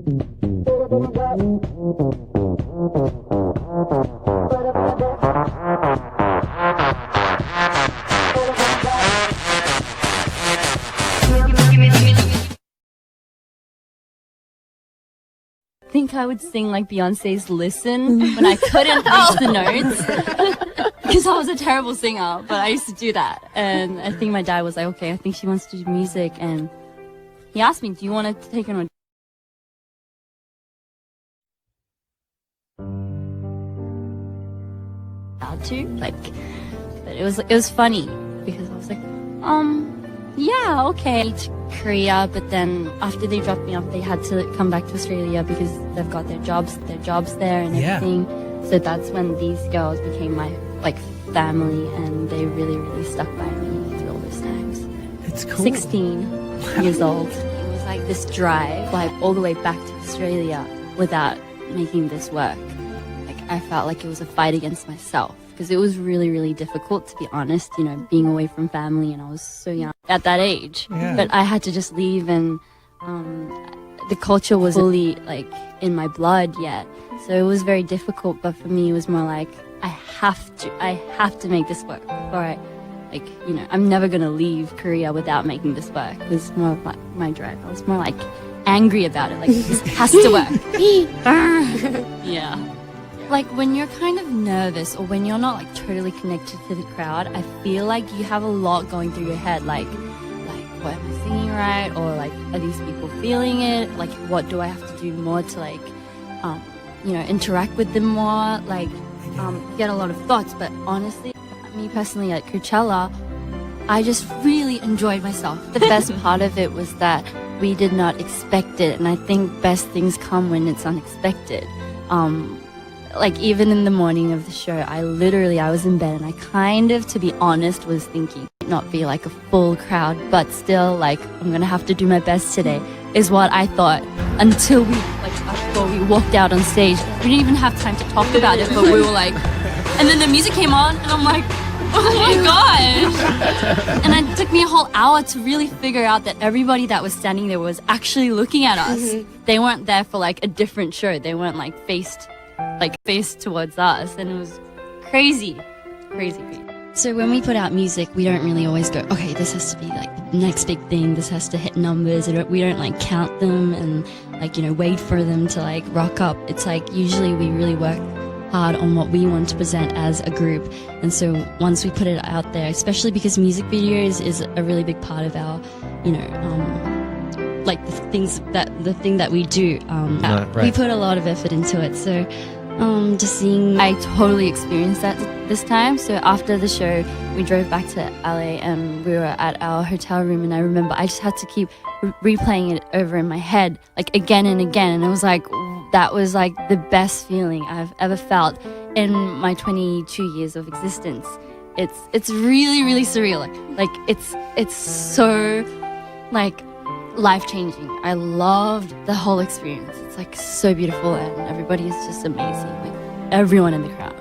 I think I would sing like Beyonce's Listen when I couldn't reach the notes because I was a terrible singer, but I used to do that. And I think my dad was like, okay, I think she wants to do music, and he asked me, do you want to take an audition? But it was funny because I was like, yeah, okay, to Korea, but then after they dropped me off, they had to come back to Australia because they've got their jobs there and everything. So that's when these girls became my family, and they really, really stuck by me through all those times. It's cool. 16 years old. It was like this drive, all the way back to Australia without making this work. I felt like it was a fight against myself, because it was really, really difficult, to be honest, being away from family, and I was so young at that age. Yeah. But I had to just leave, and the culture was fully in my blood yet. So it was very difficult, but for me it was more like, I have to make this work. Or I'm never gonna leave Korea without making this work. It was more of my drive. I was more angry about it, this has to work. Yeah. When you're kind of nervous, or when you're not totally connected to the crowd, I feel like you have a lot going through your head, what am I singing right, or are these people feeling it, what do I have to do more to interact with them more, you get a lot of thoughts. But honestly, me personally at Coachella, I just really enjoyed myself. The best part of it was that we did not expect it, and I think best things come when it's unexpected. Even in the morning of the show, I was in bed, and I kind of, to be honest, was thinking it might not be a full crowd, but still I'm gonna have to do my best today, is what I thought, until before we walked out on stage. We didn't even have time to talk about it, but we were and then the music came on, and I'm like, oh my gosh. And it took me a whole hour to really figure out that everybody that was standing there was actually looking at us. They weren't there for a different show. They weren't faced towards us, and it was crazy. So when we put out music, we don't really always go, okay, this has to be the next big thing, this has to hit numbers. We don't count them and wait for them to rock up. It's usually we really work hard on what we want to present as a group. And so once we put it out there, especially because music videos is a really big part of our the thing that we do, right. We put a lot of effort into it. So just seeing, I totally experienced that this time. So after the show, we drove back to LA, and we were at our hotel room, and I remember I just had to keep replaying it over in my head again and again, and it was that was the best feeling I've ever felt in my 22 years of existence. It's really, really surreal. It's so life-changing. I loved the whole experience. It's so beautiful, and everybody is just amazing. Everyone in the crowd.